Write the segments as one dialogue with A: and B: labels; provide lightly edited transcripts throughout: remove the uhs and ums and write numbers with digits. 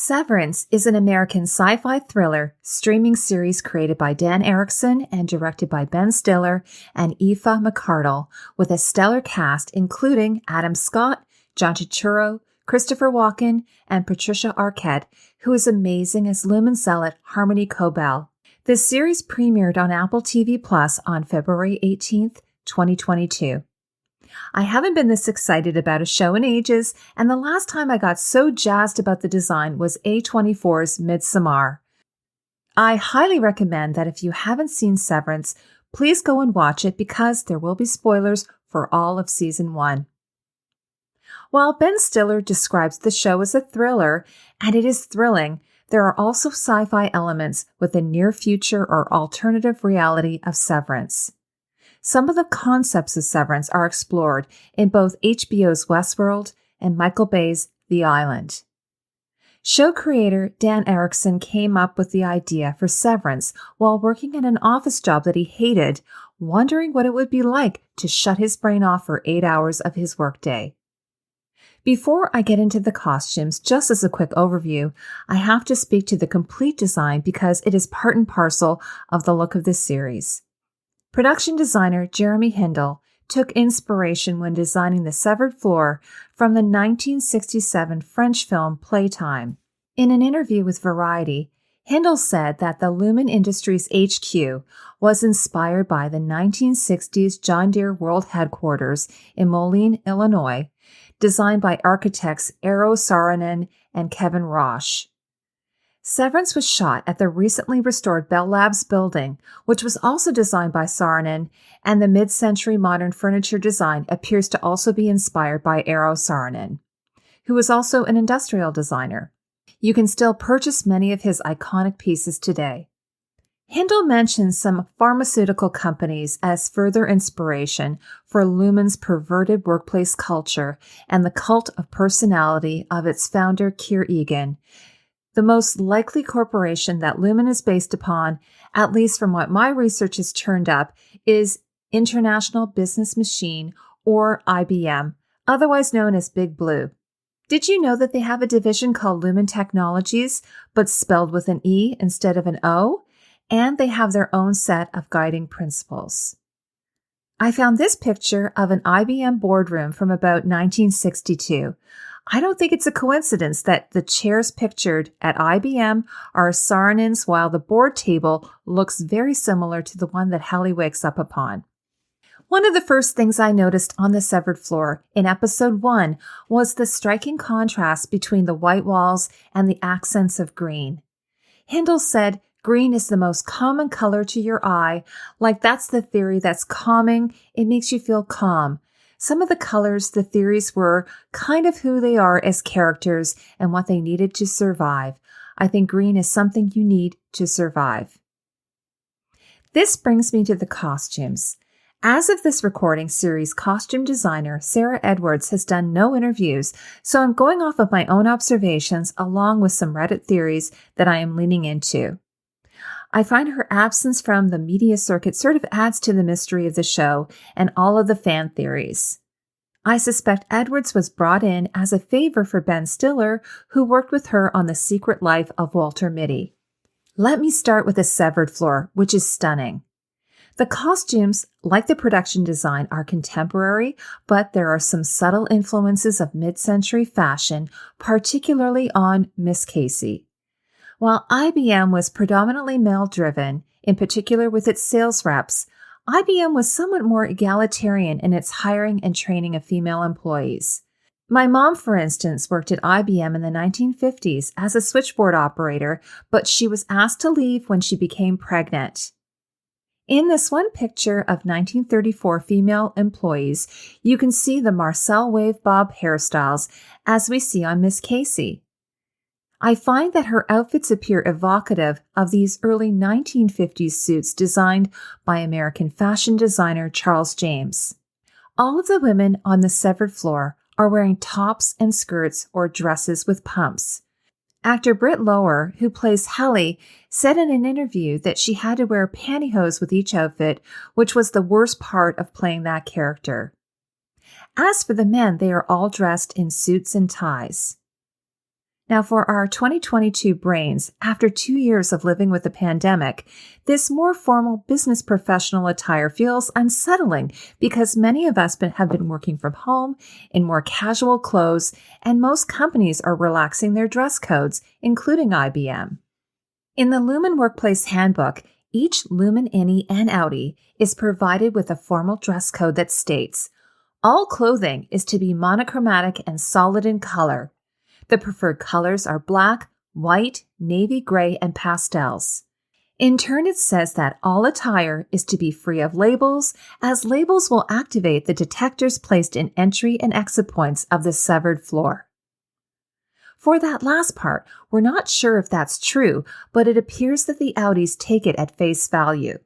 A: Severance is an American sci-fi thriller streaming series created by Dan Erickson and directed by Ben Stiller and Aoife McArdle, with a stellar cast including Adam Scott, John Turturro, Christopher Walken, and Patricia Arquette, who is amazing as Lumon zealot Harmony Cobel. This series premiered on Apple TV Plus on February 18th, 2022. I haven't been this excited about a show in ages, and the last time I got so jazzed about the design was A24's Midsommar. I highly recommend that if you haven't seen Severance, please go and watch it because there will be spoilers for all of Season 1. While Ben Stiller describes the show as a thriller, and it is thrilling, there are also sci-fi elements with the near future or alternative reality of Severance. Some of the concepts of Severance are explored in both HBO's Westworld and Michael Bay's The Island. Show creator Dan Erickson came up with the idea for Severance while working in an office job that he hated, wondering what it would be like to shut his brain off for 8 hours of his workday. Before I get into the costumes, just as a quick overview, I have to speak to the complete design because it is part and parcel of the look of this series. Production designer Jeremy Hindle took inspiration when designing the severed floor from the 1967 French film Playtime. In an interview with Variety, Hindle said that the Lumon Industries HQ was inspired by the 1960s John Deere World Headquarters in Moline, Illinois, designed by architects Eero Saarinen and Kevin Roche. Severance was shot at the recently restored Bell Labs building, which was also designed by Saarinen, and the mid-century modern furniture design appears to also be inspired by Eero Saarinen, who was also an industrial designer. You can still purchase many of his iconic pieces today. Hindle mentions some pharmaceutical companies as further inspiration for Lumon's perverted workplace culture and the cult of personality of its founder, Eagan. The most likely corporation that Lumon is based upon, at least from what my research has turned up, is International Business Machine, or IBM, otherwise known as Big Blue. Did you know that they have a division called Lumon Technologies, but spelled with an E instead of an O? And they have their own set of guiding principles. I found this picture of an IBM boardroom from about 1962. I don't think it's a coincidence that the chairs pictured at IBM are Saarinen's, while the board table looks very similar to the one that Helly wakes up upon. One of the first things I noticed on the severed floor in episode 1 was the striking contrast between the white walls and the accents of green. Hindle said green is the most common color to your eye, like that's the theory that's calming, it makes you feel calm. Some of the colors, the theories were kind of who they are as characters and what they needed to survive. I think green is something you need to survive. This brings me to the costumes. As of this recording series, costume designer Sarah Edwards has done no interviews, so I'm going off of my own observations along with some Reddit theories that I am leaning into. I find her absence from the media circuit sort of adds to the mystery of the show and all of the fan theories. I suspect Edwards was brought in as a favor for Ben Stiller, who worked with her on The Secret Life of Walter Mitty. Let me start with the severed floor, which is stunning. The costumes, like the production design, are contemporary, but there are some subtle influences of mid-century fashion, particularly on Miss Casey. While IBM was predominantly male-driven, in particular with its sales reps, IBM was somewhat more egalitarian in its hiring and training of female employees. My mom, for instance, worked at IBM in the 1950s as a switchboard operator, but she was asked to leave when she became pregnant. In this one picture of 1934 female employees, you can see the Marcel wave bob hairstyles as we see on Miss Casey. I find that her outfits appear evocative of these early 1950s suits designed by American fashion designer Charles James. All of the women on the severed floor are wearing tops and skirts or dresses with pumps. Actor Britt Lower, who plays Helly, said in an interview that she had to wear pantyhose with each outfit, which was the worst part of playing that character. As for the men, they are all dressed in suits and ties. Now, for our 2022 brains, after 2 years of living with the pandemic, this more formal business professional attire feels unsettling because many of us have been working from home in more casual clothes, and most companies are relaxing their dress codes, including IBM. In the Lumon Workplace Handbook, each Lumon innie and outie is provided with a formal dress code that states, all clothing is to be monochromatic and solid in color. The preferred colors are black, white, navy gray, and pastels. In turn, it says that all attire is to be free of labels, as labels will activate the detectors placed in entry and exit points of the severed floor. For that last part, we're not sure if that's true, but it appears that the outies take it at face value.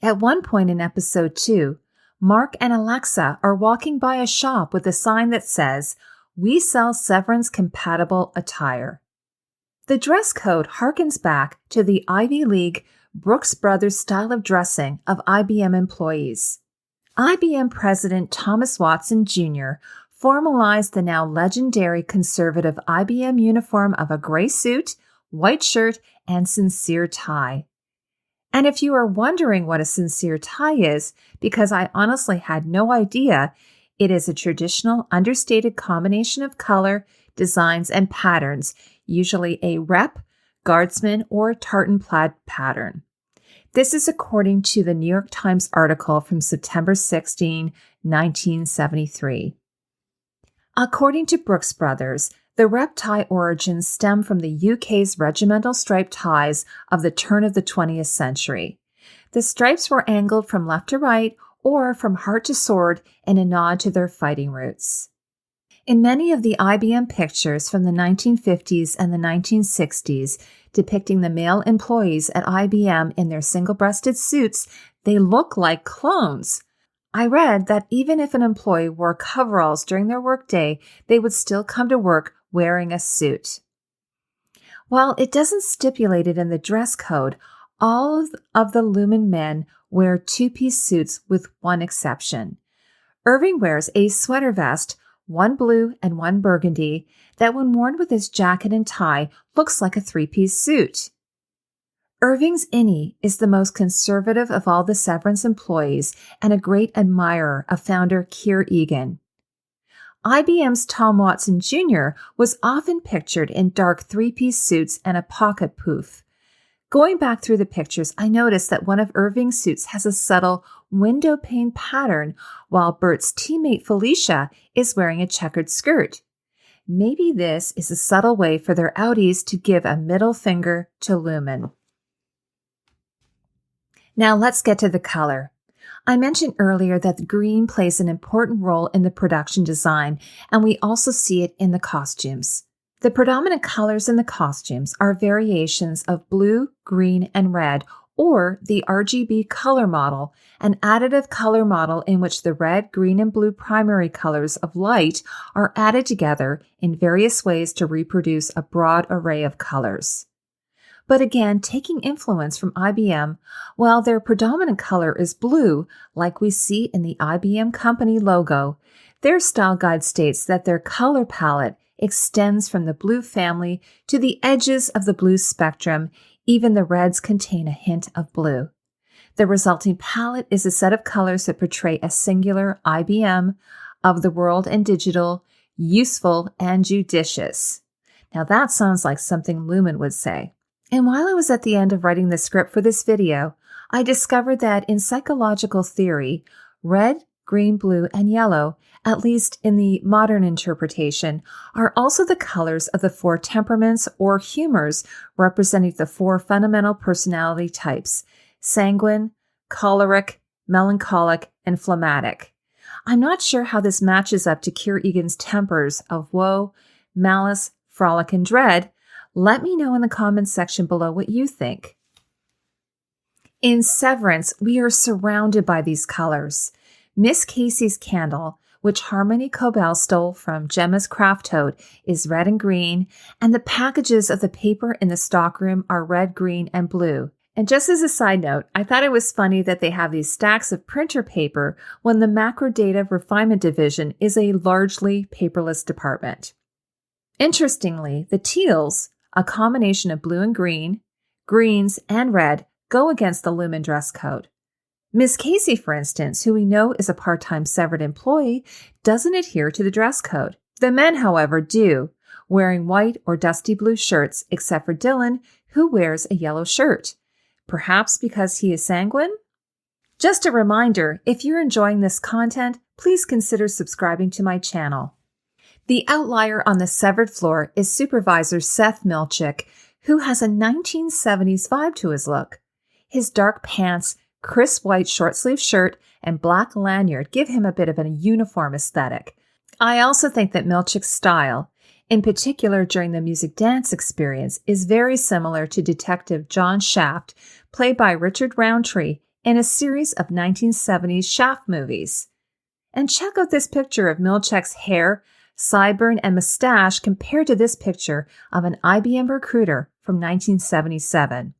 A: At one point in episode 2, Mark and Alexa are walking by a shop with a sign that says, "We sell Severance-compatible attire." The dress code harkens back to the Ivy League Brooks Brothers style of dressing of IBM employees. IBM President Thomas Watson Jr. formalized the now legendary conservative IBM uniform of a gray suit, white shirt, and sincere tie. And if you are wondering what a sincere tie is, because I honestly had no idea, it is a traditional, understated combination of color, designs, and patterns, usually a rep, guardsman, or tartan plaid pattern. This is according to the New York Times article from September 16, 1973. According to Brooks Brothers, the rep tie origins stem from the UK's regimental striped ties of the turn of the 20th century. The stripes were angled from left to right or from heart to sword in a nod to their fighting roots. In many of the IBM pictures from the 1950s and the 1960s depicting the male employees at IBM in their single-breasted suits, they look like clones. I read that even if an employee wore coveralls during their workday, they would still come to work wearing a suit. While it doesn't stipulate it in the dress code, all of the Lumon men wear two-piece suits with one exception. Irving wears a sweater vest, one blue and one burgundy, that when worn with his jacket and tie looks like a three-piece suit. Irving's innie is the most conservative of all the Severance employees and a great admirer of founder Keir Eagan. IBM's Tom Watson Jr. was often pictured in dark three-piece suits and a pocket poof. Going back through the pictures, I noticed that one of Irving's suits has a subtle window pane pattern, while Bert's teammate Felicia is wearing a checkered skirt. Maybe this is a subtle way for their outies to give a middle finger to Lumon. Now let's get to the color. I mentioned earlier that the green plays an important role in the production design, and we also see it in the costumes. The predominant colors in the costumes are variations of blue, green, and red, or the RGB color model, an additive color model in which the red, green, and blue primary colors of light are added together in various ways to reproduce a broad array of colors. But again, taking influence from IBM, while their predominant color is blue, like we see in the IBM company logo, their style guide states that their color palette extends from the blue family to the edges of the blue spectrum. Even the reds contain a hint of blue. The resulting palette is a set of colors that portray a singular IBM of the world and digital, useful and judicious. Now that sounds like something Lumon would say. And while I was at the end of writing the script for this video, I discovered that in psychological theory, red, green, blue, and yellow, at least in the modern interpretation, are also the colors of the four temperaments or humors representing the four fundamental personality types: sanguine, choleric, melancholic, and phlegmatic. I'm not sure how this matches up to Keir Eagan's tempers of woe, malice, frolic, and dread. Let me know in the comments section below what you think. In Severance, we are surrounded by these colors. Miss Casey's candle, which Harmony Cobel stole from Gemma's craft tote, is red and green, and the packages of the paper in the stockroom are red, green, and blue. And just as a side note, I thought it was funny that they have these stacks of printer paper when the macro data refinement division is a largely paperless department. Interestingly, the teals, a combination of blue and green, greens, and red, go against the Lumon dress code. Miss Casey, for instance, who we know is a part-time severed employee, doesn't adhere to the dress code. The men, however, do, wearing white or dusty blue shirts, except for Dylan, who wears a yellow shirt. Perhaps because he is sanguine? Just a reminder, if you're enjoying this content, please consider subscribing to my channel. The outlier on the severed floor is Supervisor Seth Milchick, who has a 1970s vibe to his look. His dark pants, crisp white short-sleeved shirt, and black lanyard give him a bit of a uniform aesthetic. I also think that Milchick's style, in particular during the music dance experience, is very similar to Detective John Shaft, played by Richard Roundtree in a series of 1970s Shaft movies. And check out this picture of Milchick's hair, sideburn, and mustache compared to this picture of an IBM recruiter from 1977.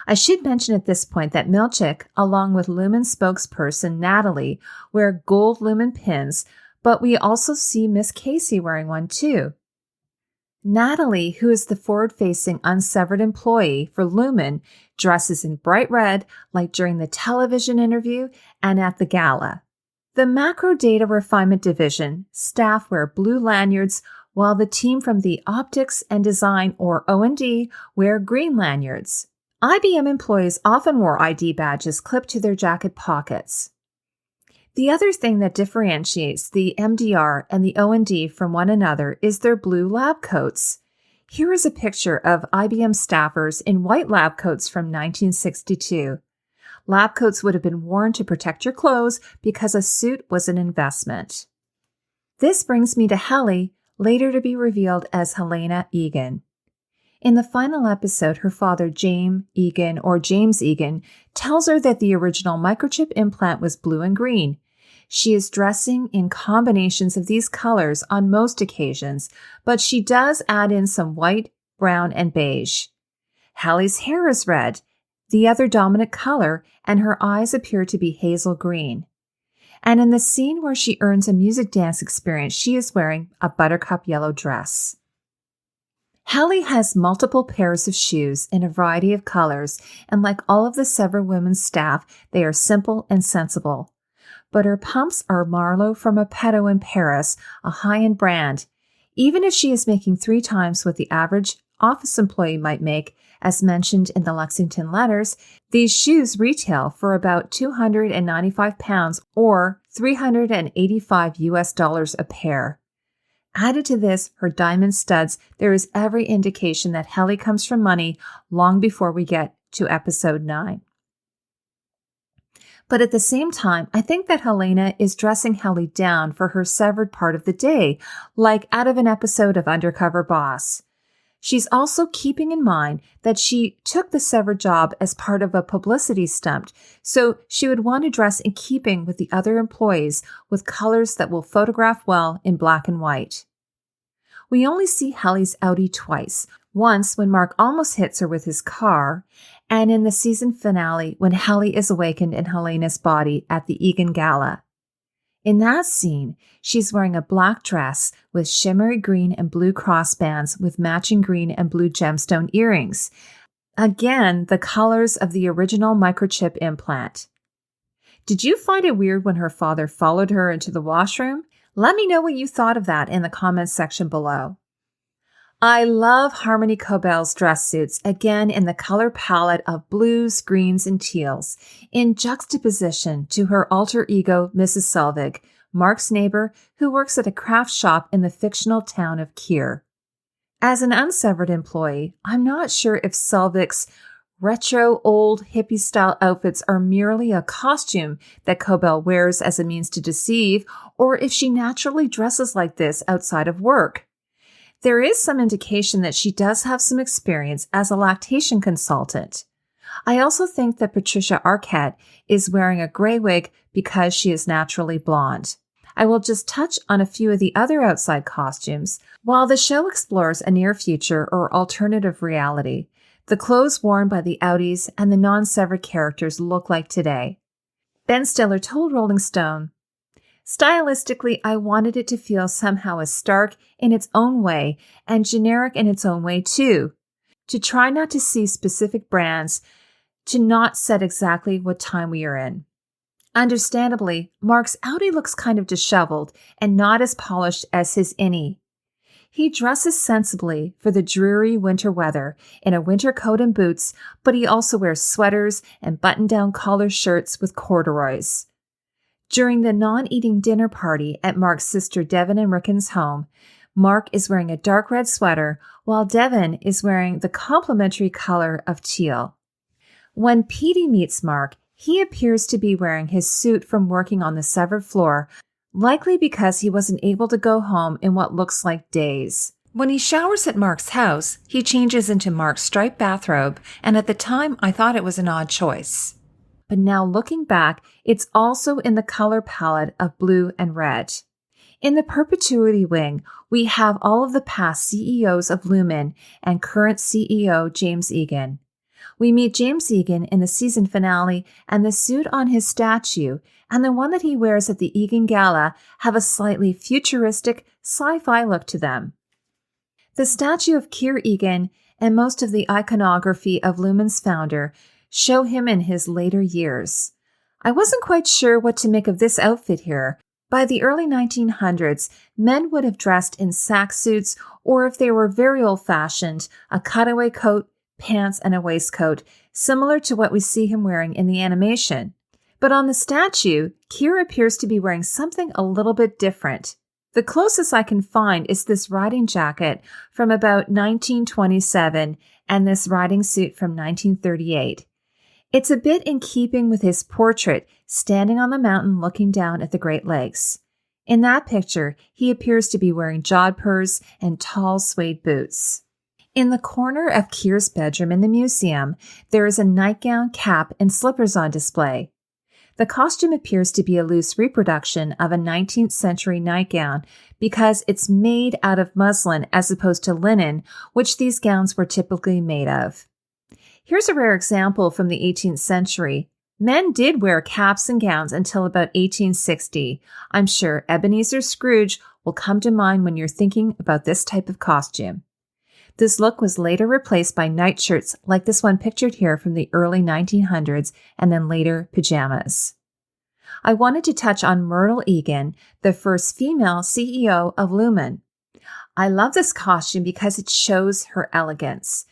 A: I should mention at this point that Milchick, along with Lumon spokesperson Natalie, wear gold Lumon pins, but we also see Miss Casey wearing one too. Natalie, who is the forward-facing unsevered employee for Lumon, dresses in bright red like during the television interview and at the gala. The Macro Data Refinement Division staff wear blue lanyards, while the team from the Optics and Design, or O&D, wear green lanyards. IBM employees often wore ID badges clipped to their jacket pockets. The other thing that differentiates the MDR and the O&D from one another is their blue lab coats. Here is a picture of IBM staffers in white lab coats from 1962. Lab coats would have been worn to protect your clothes because a suit was an investment. This brings me to Helly, later to be revealed as Helena Eagan. In the final episode, her father, James Eagan, tells her that the original microchip implant was blue and green. She is dressing in combinations of these colors on most occasions, but she does add in some white, brown, and beige. Helly's hair is red, the other dominant color, and her eyes appear to be hazel green. And in the scene where she earns a music dance experience, she is wearing a buttercup yellow dress. Helly has multiple pairs of shoes in a variety of colors, and like all of the Sever women's staff, they are simple and sensible. But her pumps are Marlowe from Apetto in Paris, a high-end brand. Even if she is making 3 times what the average office employee might make, as mentioned in the Lexington letters, these shoes retail for about £295 or $385 a pair. Added to this, her diamond studs, there is every indication that Helly comes from money long before we get to episode 9. But at the same time, I think that Helena is dressing Helly down for her severed part of the day, like out of an episode of Undercover Boss. She's also keeping in mind that she took the severed job as part of a publicity stunt, so she would want to dress in keeping with the other employees with colors that will photograph well in black and white. We only see Helly's outie twice, once when Mark almost hits her with his car, and in the season finale when Helly is awakened in Helena's body at the Eagan Gala. In that scene, she's wearing a black dress with shimmery green and blue crossbands with matching green and blue gemstone earrings. Again, the colors of the original microchip implant. Did you find it weird when her father followed her into the washroom? Let me know what you thought of that in the comments section below. I love Harmony Cobel's dress suits, again in the color palette of blues, greens, and teals, in juxtaposition to her alter ego, Mrs. Selvig, Mark's neighbor, who works at a craft shop in the fictional town of Kier. As an unsevered employee, I'm not sure if Selvig's retro, old, hippie-style outfits are merely a costume that Cobel wears as a means to deceive, or if she naturally dresses like this outside of work. There is some indication that she does have some experience as a lactation consultant. I also think that Patricia Arquette is wearing a gray wig because she is naturally blonde. I will just touch on a few of the other outside costumes. While the show explores a near future or alternative reality, the clothes worn by the outies and the non-severed characters look like today. Ben Stiller told Rolling Stone, Stylistically, I wanted it to feel somehow as stark in its own way and generic in its own way too. To try not to see specific brands, to not set exactly what time we are in. Understandably, Mark's outie looks kind of disheveled and not as polished as his innie. He dresses sensibly for the dreary winter weather in a winter coat and boots, but he also wears sweaters and button-down collar shirts with corduroys. During the non-eating dinner party at Mark's sister Devin and Rickon's home, Mark is wearing a dark red sweater while Devin is wearing the complementary color of teal. When Petey meets Mark, he appears to be wearing his suit from working on the severed floor, likely because he wasn't able to go home in what looks like days. When he showers at Mark's house, he changes into Mark's striped bathrobe, and at the time I thought it was an odd choice. But now looking back, it's also in the color palette of blue and red. In the Perpetuity Wing, we have all of the past CEOs of Lumon and current CEO James Eagan. We meet James Eagan in the season finale, and the suit on his statue and the one that he wears at the Eagan Gala have a slightly futuristic sci-fi look to them. The statue of Keir Eagan and most of the iconography of Lumon's founder show him in his later years. I wasn't quite sure what to make of this outfit here. By the early 1900s, men would have dressed in sack suits, or if they were very old-fashioned, a cutaway coat, pants, and a waistcoat, similar to what we see him wearing in the animation. But on the statue, Keir appears to be wearing something a little bit different. The closest I can find is this riding jacket from about 1927 and this riding suit from 1938. It's a bit in keeping with his portrait standing on the mountain looking down at the Great Lakes. In that picture, he appears to be wearing jodhpurs and tall suede boots. In the corner of Keir's bedroom in the museum, there is a nightgown, cap, and slippers on display. The costume appears to be a loose reproduction of a 19th century nightgown because it's made out of muslin as opposed to linen, which these gowns were typically made of. Here's a rare example from the 18th century. Men did wear caps and gowns until about 1860. I'm sure Ebenezer Scrooge will come to mind when you're thinking about this type of costume. This look was later replaced by nightshirts like this one pictured here from the early 1900s, and then later pajamas. I wanted to touch on Myrtle Eagan, the first female CEO of Lumon. I love this costume because it shows her elegance.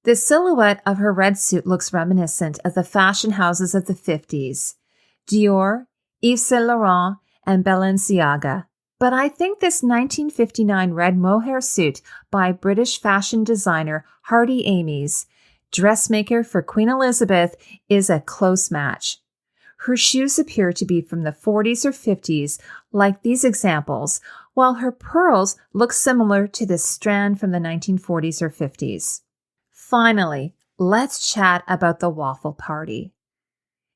A: The silhouette of her red suit looks reminiscent of the fashion houses of the 50s, Dior, Yves Saint Laurent, and Balenciaga. But I think this 1959 red mohair suit by British fashion designer Hardy Amies, dressmaker for Queen Elizabeth, is a close match. Her shoes appear to be from the 40s or 50s, like these examples, while her pearls look similar to this strand from the 1940s or 50s. Finally, let's chat about the Waffle Party.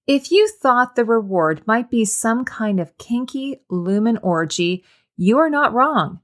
A: If you thought the reward might be some kind of kinky Lumon orgy, you are not wrong.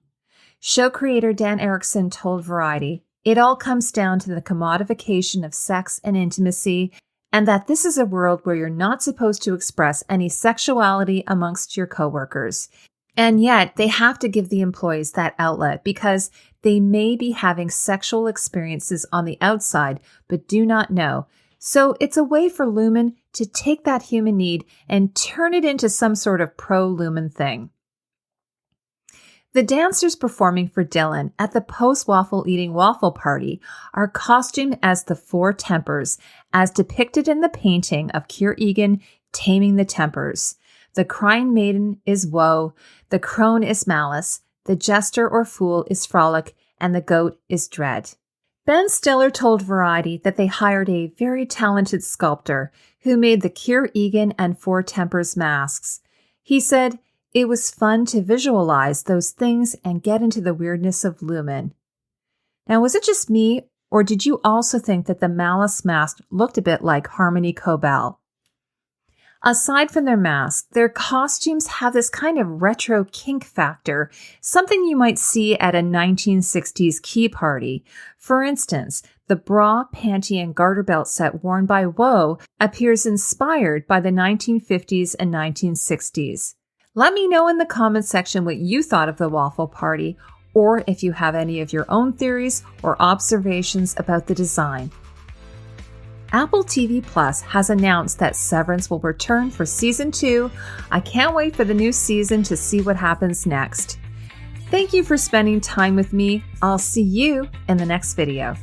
A: Show creator Dan Erickson told Variety, it all comes down to the commodification of sex and intimacy, and that this is a world where you're not supposed to express any sexuality amongst your coworkers. And yet, they have to give the employees that outlet because they may be having sexual experiences on the outside, but do not know. So it's a way for Lumon to take that human need and turn it into some sort of pro-Lumon thing. The dancers performing for Dylan at the post-waffle eating waffle party are costumed as the Four Tempers, as depicted in the painting of Keir Eagan taming the tempers. The crying maiden is woe, the crone is malice, the jester or fool is frolic, and the goat is dread. Ben Stiller told Variety that they hired a very talented sculptor who made the Keir Eagan and Four Tempers masks. He said, it was fun to visualize those things and get into the weirdness of Lumon. Now, was it just me, or did you also think that the malice mask looked a bit like Harmony Cobel? Aside from their masks, their costumes have this kind of retro kink factor, something you might see at a 1960s key party. For instance, the bra, panty, and garter belt set worn by Woe appears inspired by the 1950s and 1960s. Let me know in the comments section what you thought of the Waffle Party, or if you have any of your own theories or observations about the design. Apple TV Plus has announced that Severance will return for Season 2. I can't wait for the new season to see what happens next. Thank you for spending time with me. I'll see you in the next video.